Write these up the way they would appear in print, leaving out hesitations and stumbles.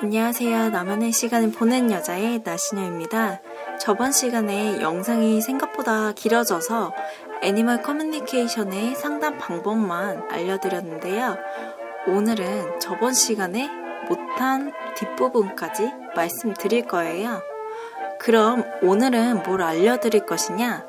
안녕하세요. 나만의 시간을 보낸 여자의 나시녀입니다. 저번 시간에 영상이 생각보다 길어져서 애니멀 커뮤니케이션의 상담 방법만 알려드렸는데요. 오늘은 저번 시간에 못한 뒷부분까지 말씀드릴 거예요. 그럼 오늘은 뭘 알려드릴 것이냐?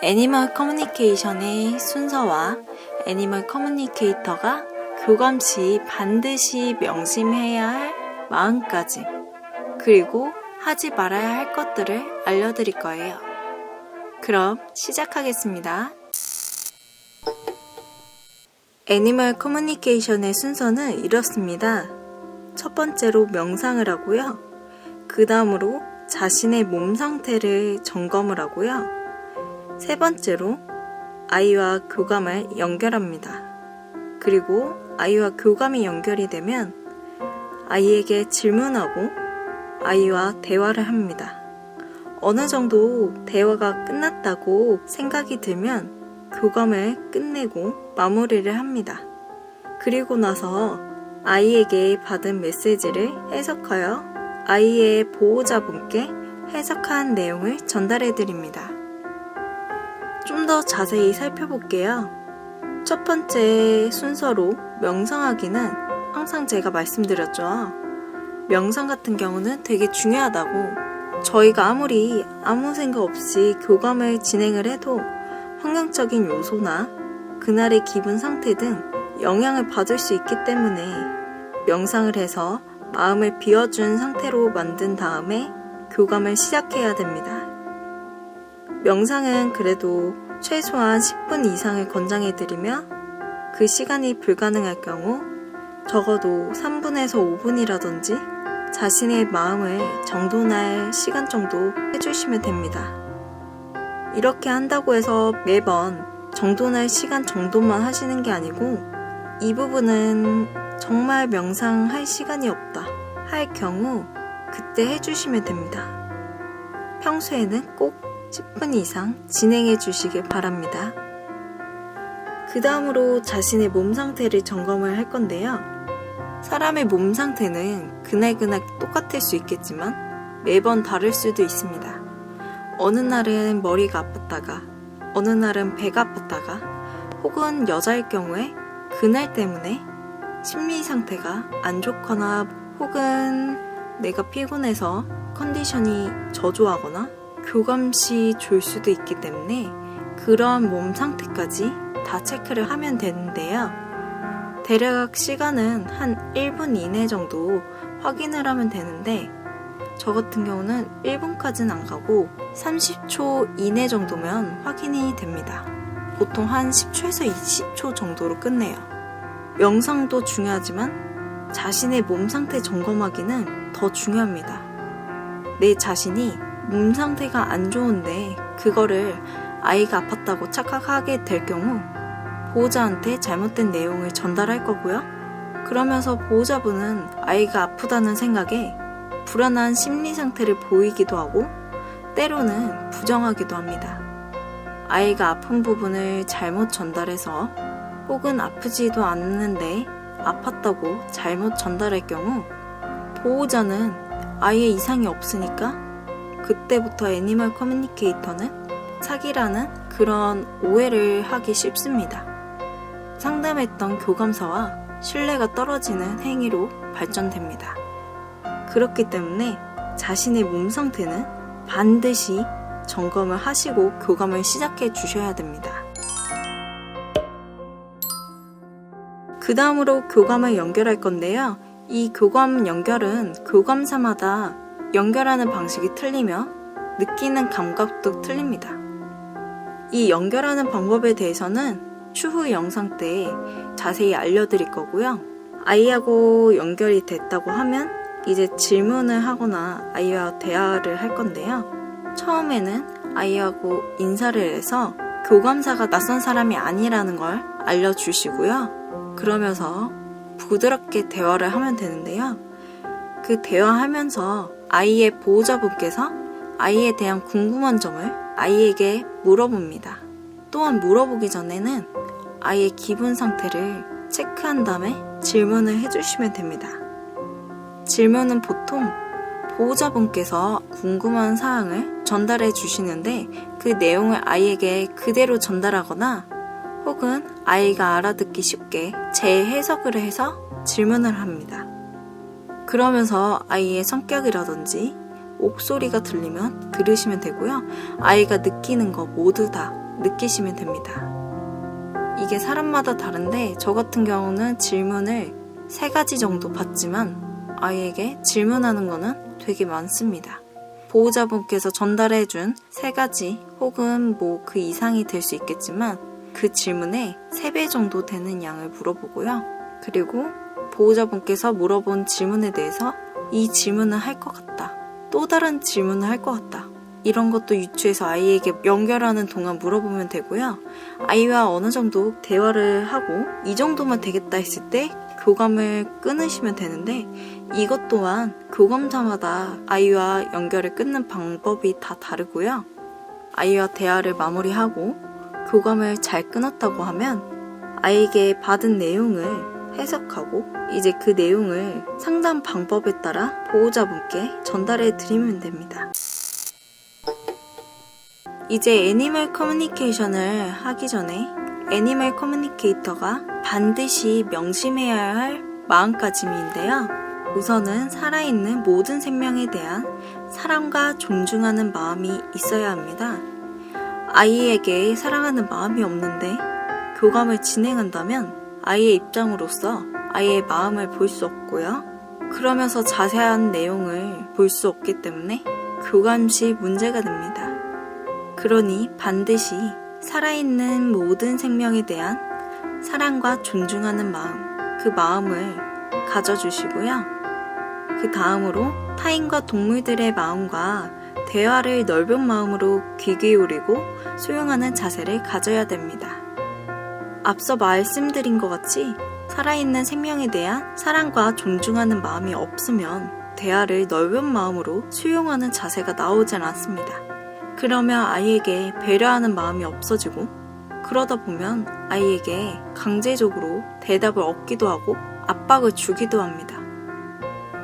애니멀 커뮤니케이션의 순서와 애니멀 커뮤니케이터가 교감 시 반드시 명심해야 할 마음가짐, 그리고 하지 말아야 할 것들을 알려드릴 거예요. 그럼 시작하겠습니다. 애니멀 커뮤니케이션의 순서는 이렇습니다. 첫 번째로 명상을 하고요. 그 다음으로 자신의 몸 상태를 점검을 하고요. 세 번째로 아이와 교감을 연결합니다. 그리고 아이와 교감이 연결이 되면 아이에게 질문하고 아이와 대화를 합니다. 어느 정도 대화가 끝났다고 생각이 들면 교감을 끝내고 마무리를 합니다. 그리고 나서 아이에게 받은 메시지를 해석하여 아이의 보호자분께 해석한 내용을 전달해 드립니다. 좀 더 자세히 살펴볼게요. 첫 번째 순서로 명상하기는 항상 제가 말씀드렸죠. 명상 같은 경우는 되게 중요하다고. 저희가 아무리 아무 생각 없이 교감을 진행을 해도 환경적인 요소나 그날의 기분 상태 등 영향을 받을 수 있기 때문에 명상을 해서 마음을 비워준 상태로 만든 다음에 교감을 시작해야 됩니다. 명상은 그래도 최소한 10분 이상을 권장해드리며 그 시간이 불가능할 경우 적어도 3분에서 5분이라든지 자신의 마음을 정돈할 시간 정도 해주시면 됩니다. 이렇게 한다고 해서 매번 정돈할 시간 정도만 하시는 게 아니고 이 부분은 정말 명상할 시간이 없다 할 경우 그때 해주시면 됩니다. 평소에는 꼭 10분 이상 진행해 주시길 바랍니다. 그 다음으로 자신의 몸 상태를 점검을 할 건데요. 사람의 몸 상태는 그날그날 똑같을 수 있겠지만 매번 다를 수도 있습니다. 어느 날은 머리가 아프다가 어느 날은 배가 아프다가 혹은 여자일 경우에 그날 때문에 심리 상태가 안 좋거나 혹은 내가 피곤해서 컨디션이 저조하거나 교감 시 졸 수도 있기 때문에 그러한 몸 상태까지 다 체크를 하면 되는데요. 대략 시간은 한 1분 이내 정도 확인을 하면 되는데 저 같은 경우는 1분까지는 안 가고 30초 이내 정도면 확인이 됩니다. 보통 한 10초에서 20초 정도로 끝내요. 명상도 중요하지만 자신의 몸 상태 점검하기는 더 중요합니다. 내 자신이 몸 상태가 안 좋은데 그거를 아이가 아팠다고 착각하게 될 경우 보호자한테 잘못된 내용을 전달할 거고요. 그러면서 보호자분은 아이가 아프다는 생각에 불안한 심리 상태를 보이기도 하고 때로는 부정하기도 합니다. 아이가 아픈 부분을 잘못 전달해서 혹은 아프지도 않는데 아팠다고 잘못 전달할 경우 보호자는 아이의 이상이 없으니까 그때부터 애니멀 커뮤니케이터는 사기라는 그런 오해를 하기 쉽습니다. 상담했던 교감사와 신뢰가 떨어지는 행위로 발전됩니다. 그렇기 때문에 자신의 몸 상태는 반드시 점검을 하시고 교감을 시작해 주셔야 됩니다. 그 다음으로 교감을 연결할 건데요. 이 교감 연결은 교감사마다 연결하는 방식이 틀리며 느끼는 감각도 틀립니다. 이 연결하는 방법에 대해서는 추후 영상 때 자세히 알려드릴 거고요. 아이하고 연결이 됐다고 하면 이제 질문을 하거나 아이와 대화를 할 건데요. 처음에는 아이하고 인사를 해서 교감사가 낯선 사람이 아니라는 걸 알려주시고요. 그러면서 부드럽게 대화를 하면 되는데요. 그 대화하면서 아이의 보호자분께서 아이에 대한 궁금한 점을 아이에게 물어봅니다. 또한 물어보기 전에는 아이의 기분 상태를 체크한 다음에 질문을 해주시면 됩니다. 질문은 보통 보호자분께서 궁금한 사항을 전달해 주시는데 그 내용을 아이에게 그대로 전달하거나 혹은 아이가 알아듣기 쉽게 재해석을 해서 질문을 합니다. 그러면서 아이의 성격이라든지 목소리가 들리면 들으시면 되고요. 아이가 느끼는 거 모두 다 느끼시면 됩니다. 이게 사람마다 다른데 저 같은 경우는 질문을 3가지 정도 받지만 아이에게 질문하는 거는 되게 많습니다. 보호자분께서 전달해준 3가지 혹은 그 이상이 될 수 있겠지만 그 질문에 3배 정도 되는 양을 물어보고요. 그리고 보호자분께서 물어본 질문에 대해서 이 질문을 할 것 같다. 또 다른 질문을 할 것 같다. 이런 것도 유추해서 아이에게 연결하는 동안 물어보면 되고요. 아이와 어느 정도 대화를 하고 이 정도만 되겠다 했을 때 교감을 끊으시면 되는데 이것 또한 교감사마다 아이와 연결을 끊는 방법이 다 다르고요. 아이와 대화를 마무리하고 교감을 잘 끊었다고 하면 아이에게 받은 내용을 해석하고 이제 그 내용을 상담 방법에 따라 보호자분께 전달해 드리면 됩니다. 이제 애니멀 커뮤니케이션을 하기 전에 애니멀 커뮤니케이터가 반드시 명심해야 할 마음가짐인데요. 우선은 살아있는 모든 생명에 대한 사랑과 존중하는 마음이 있어야 합니다. 아이에게 사랑하는 마음이 없는데 교감을 진행한다면 아이의 입장으로서 아이의 마음을 볼 수 없고요. 그러면서 자세한 내용을 볼 수 없기 때문에 교감 시 문제가 됩니다. 그러니 반드시 살아있는 모든 생명에 대한 사랑과 존중하는 마음, 그 마음을 가져주시고요. 그 다음으로 타인과 동물들의 마음과 대화를 넓은 마음으로 귀 기울이고 수용하는 자세를 가져야 됩니다. 앞서 말씀드린 것 같이 살아있는 생명에 대한 사랑과 존중하는 마음이 없으면 대화를 넓은 마음으로 수용하는 자세가 나오진 않습니다. 그러면 아이에게 배려하는 마음이 없어지고 그러다 보면 아이에게 강제적으로 대답을 얻기도 하고 압박을 주기도 합니다.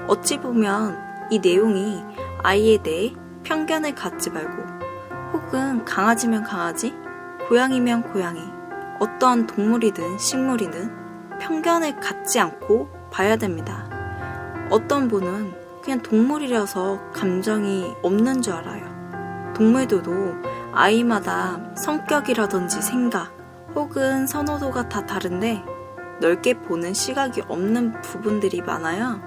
어찌 보면 이 내용이 아이에 대해 편견을 갖지 말고 혹은 강아지면 강아지, 고양이면 고양이, 어떠한 동물이든 식물이든 편견을 갖지 않고 봐야 됩니다. 어떤 분은 그냥 동물이라서 감정이 없는 줄 알아요. 동물들도 아이마다 성격이라든지 생각 혹은 선호도가 다 다른데 넓게 보는 시각이 없는 부분들이 많아요.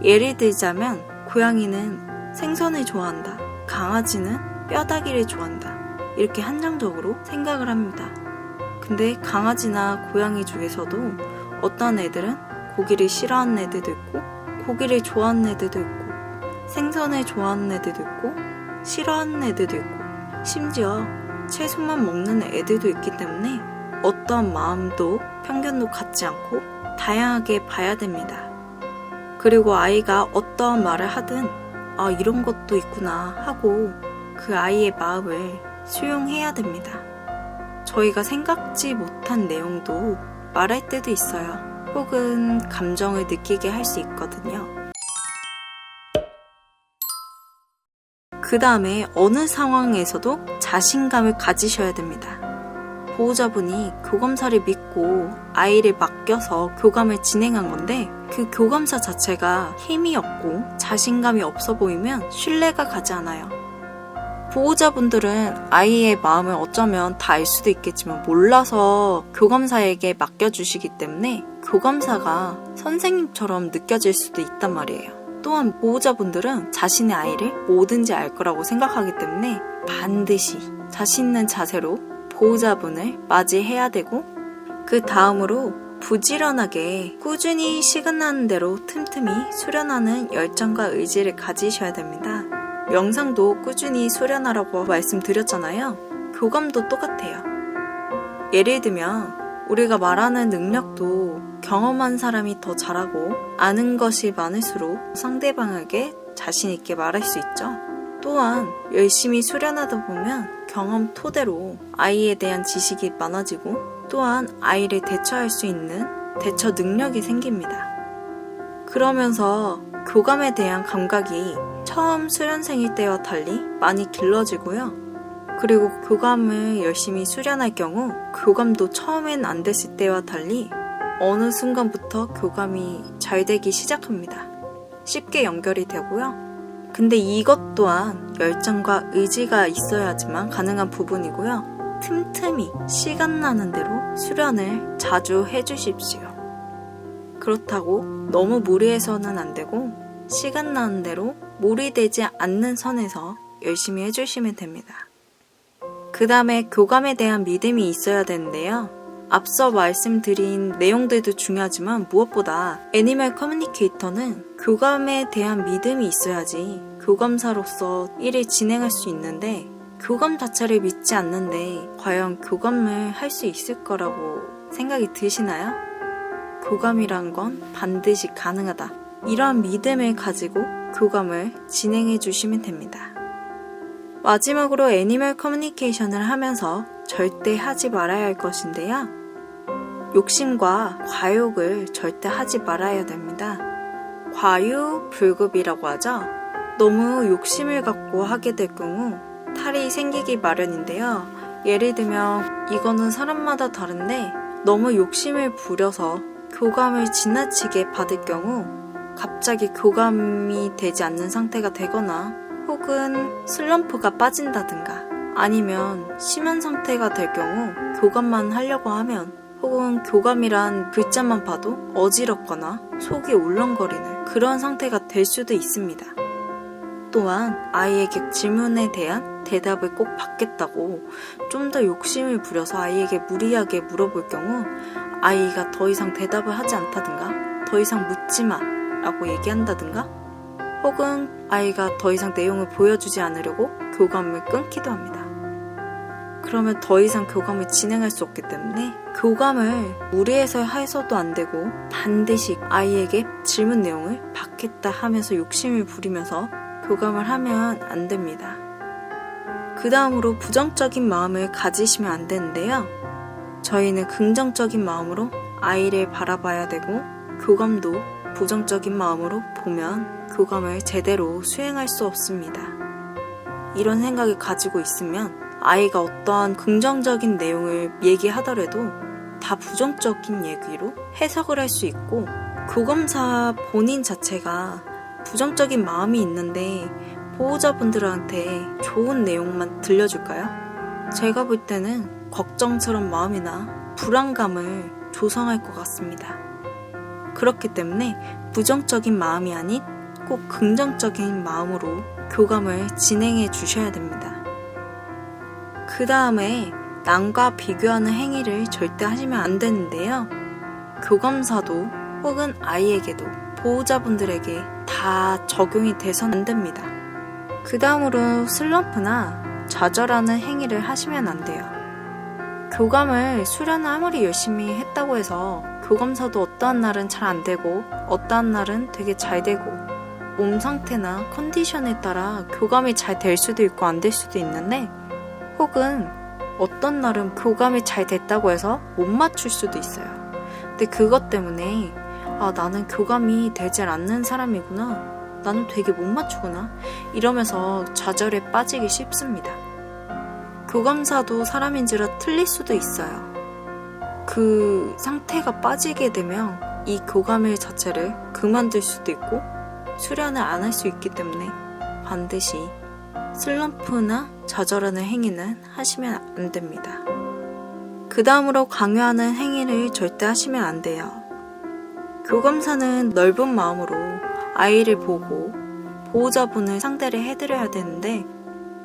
예를 들자면 고양이는 생선을 좋아한다. 강아지는 뼈다귀를 좋아한다. 이렇게 한정적으로 생각을 합니다. 근데 강아지나 고양이 중에서도 어떤 애들은 고기를 싫어하는 애들도 있고 고기를 좋아하는 애들도 있고 생선을 좋아하는 애들도 있고 싫어하는 애들도 있고 심지어 채소만 먹는 애들도 있기 때문에 어떠한 마음도 편견도 갖지 않고 다양하게 봐야 됩니다. 그리고 아이가 어떠한 말을 하든 이런 것도 있구나 하고 그 아이의 마음을 수용해야 됩니다. 저희가 생각지 못한 내용도 말할 때도 있어요. 혹은 감정을 느끼게 할 수 있거든요. 그 다음에 어느 상황에서도 자신감을 가지셔야 됩니다. 보호자분이 교감사를 믿고 아이를 맡겨서 교감을 진행한 건데 그 교감사 자체가 힘이 없고 자신감이 없어 보이면 신뢰가 가지 않아요. 보호자분들은 아이의 마음을 어쩌면 다 알 수도 있겠지만 몰라서 교감사에게 맡겨주시기 때문에 교감사가 선생님처럼 느껴질 수도 있단 말이에요. 또한 보호자분들은 자신의 아이를 뭐든지 알 거라고 생각하기 때문에 반드시 자신 있는 자세로 보호자분을 맞이해야 되고 그 다음으로 부지런하게 꾸준히 시간 나는 대로 틈틈이 수련하는 열정과 의지를 가지셔야 됩니다. 명상도 꾸준히 수련하라고 말씀드렸잖아요. 교감도 똑같아요. 예를 들면 우리가 말하는 능력도 경험한 사람이 더 잘하고 아는 것이 많을수록 상대방에게 자신 있게 말할 수 있죠. 또한 열심히 수련하다 보면 경험 토대로 아이에 대한 지식이 많아지고 또한 아이를 대처할 수 있는 대처 능력이 생깁니다. 그러면서 교감에 대한 감각이 처음 수련생일 때와 달리 많이 길러지고요. 그리고 교감을 열심히 수련할 경우 교감도 처음엔 안 됐을 때와 달리 어느 순간부터 교감이 잘 되기 시작합니다. 쉽게 연결이 되고요. 근데 이것 또한 열정과 의지가 있어야지만 가능한 부분이고요. 틈틈이 시간 나는 대로 수련을 자주 해주십시오. 그렇다고 너무 무리해서는 안 되고 시간 나는 대로 무리되지 않는 선에서 열심히 해주시면 됩니다. 그 다음에 교감에 대한 믿음이 있어야 되는데요. 앞서 말씀드린 내용들도 중요하지만 무엇보다 애니멀 커뮤니케이터는 교감에 대한 믿음이 있어야지 교감사로서 일을 진행할 수 있는데 교감 자체를 믿지 않는데 과연 교감을 할 수 있을 거라고 생각이 드시나요? 교감이란 건 반드시 가능하다. 이러한 믿음을 가지고 교감을 진행해 주시면 됩니다. 마지막으로 애니멀 커뮤니케이션을 하면서 절대 하지 말아야 할 것인데요. 욕심과 과욕을 절대 하지 말아야 됩니다. 과유불급이라고 하죠. 너무 욕심을 갖고 하게 될 경우 탈이 생기기 마련인데요. 예를 들면 이거는 사람마다 다른데 너무 욕심을 부려서 교감을 지나치게 받을 경우 갑자기 교감이 되지 않는 상태가 되거나 혹은 슬럼프가 빠진다든가 아니면 심한 상태가 될 경우 교감만 하려고 하면 혹은 교감이란 글자만 봐도 어지럽거나 속이 울렁거리는 그런 상태가 될 수도 있습니다. 또한 아이에게 질문에 대한 대답을 꼭 받겠다고 좀 더 욕심을 부려서 아이에게 무리하게 물어볼 경우 아이가 더 이상 대답을 하지 않다든가 더 이상 묻지 마 라고 얘기한다든가 혹은 아이가 더 이상 내용을 보여주지 않으려고 교감을 끊기도 합니다. 그러면 더 이상 교감을 진행할 수 없기 때문에 교감을 무리해서 해서도 안 되고 반드시 아이에게 질문 내용을 받겠다 하면서 욕심을 부리면서 교감을 하면 안 됩니다. 그 다음으로 부정적인 마음을 가지시면 안 되는데요. 저희는 긍정적인 마음으로 아이를 바라봐야 되고 교감도 부정적인 마음으로 보면 교감을 제대로 수행할 수 없습니다. 이런 생각을 가지고 있으면 아이가 어떠한 긍정적인 내용을 얘기하더라도 다 부정적인 얘기로 해석을 할 수 있고 교감사 본인 자체가 부정적인 마음이 있는데 보호자분들한테 좋은 내용만 들려줄까요? 제가 볼 때는 걱정스러운 마음이나 불안감을 조성할 것 같습니다. 그렇기 때문에 부정적인 마음이 아닌 꼭 긍정적인 마음으로 교감을 진행해 주셔야 됩니다. 그 다음에 남과 비교하는 행위를 절대 하시면 안 되는데요. 교감사도 혹은 아이에게도 보호자분들에게 다 적용이 돼서는 안 됩니다. 그 다음으로 슬럼프나 좌절하는 행위를 하시면 안 돼요. 교감을 수련을 아무리 열심히 했다고 해서 교감사도 어떠한 날은 잘 안 되고 어떠한 날은 되게 잘 되고 몸 상태나 컨디션에 따라 교감이 잘 될 수도 있고 안 될 수도 있는데 혹은 어떤 날은 교감이 잘 됐다고 해서 못 맞출 수도 있어요. 근데 그것 때문에 나는 교감이 되질 않는 사람이구나. 나는 되게 못 맞추구나. 이러면서 좌절에 빠지기 쉽습니다. 교감사도 사람인지라 틀릴 수도 있어요. 그 상태가 빠지게 되면 이 교감일 자체를 그만둘 수도 있고 수련을 안 할 수 있기 때문에 반드시 슬럼프나 좌절하는 행위는 하시면 안 됩니다. 그 다음으로 강요하는 행위를 절대 하시면 안 돼요. 교감사는 넓은 마음으로 아이를 보고 보호자분을 상대를 해드려야 되는데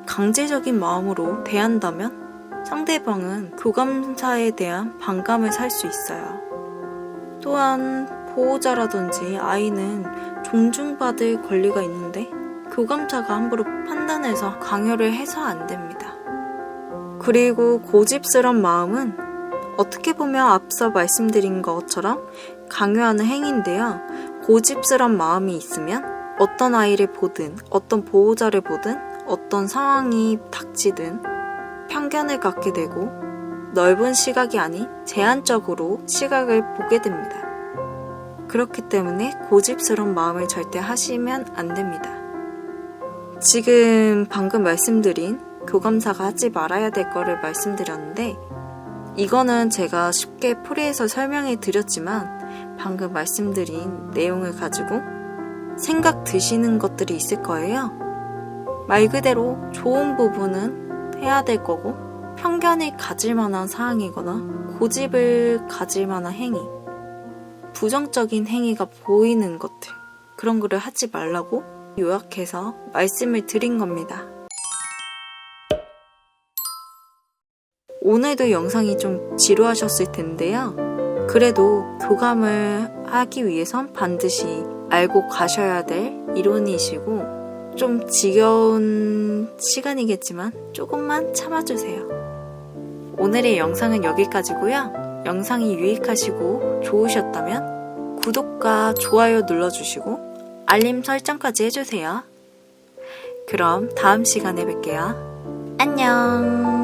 강제적인 마음으로 대한다면 상대방은 교감사에 대한 반감을 살 수 있어요. 또한 보호자라든지 아이는 존중받을 권리가 있는데 교감사가 함부로 판단해서 강요를 해서 안 됩니다. 그리고 고집스러운 마음은 어떻게 보면 앞서 말씀드린 것처럼 강요하는 행위인데요. 고집스러운 마음이 있으면 어떤 아이를 보든 어떤 보호자를 보든 어떤 상황이 닥치든 편견을 갖게 되고 넓은 시각이 아닌 제한적으로 시각을 보게 됩니다. 그렇기 때문에 고집스러운 마음을 절대 하시면 안 됩니다. 지금 방금 말씀드린 교감사가 하지 말아야 될 거를 말씀드렸는데 이거는 제가 쉽게 풀이해서 설명해 드렸지만 방금 말씀드린 내용을 가지고 생각 드시는 것들이 있을 거예요. 말 그대로 좋은 부분은 해야 될 거고 편견을 가질 만한 사항이거나 고집을 가질 만한 행위, 부정적인 행위가 보이는 것들, 그런 거를 하지 말라고 요약해서 말씀을 드린 겁니다. 오늘도 영상이 좀 지루하셨을 텐데요. 그래도 교감을 하기 위해선 반드시 알고 가셔야 될 이론이시고 좀 지겨운 시간이겠지만 조금만 참아주세요. 오늘의 영상은 여기까지고요. 영상이 유익하시고 좋으셨다면 구독과 좋아요 눌러주시고 알림 설정까지 해주세요. 그럼 다음 시간에 뵐게요. 안녕.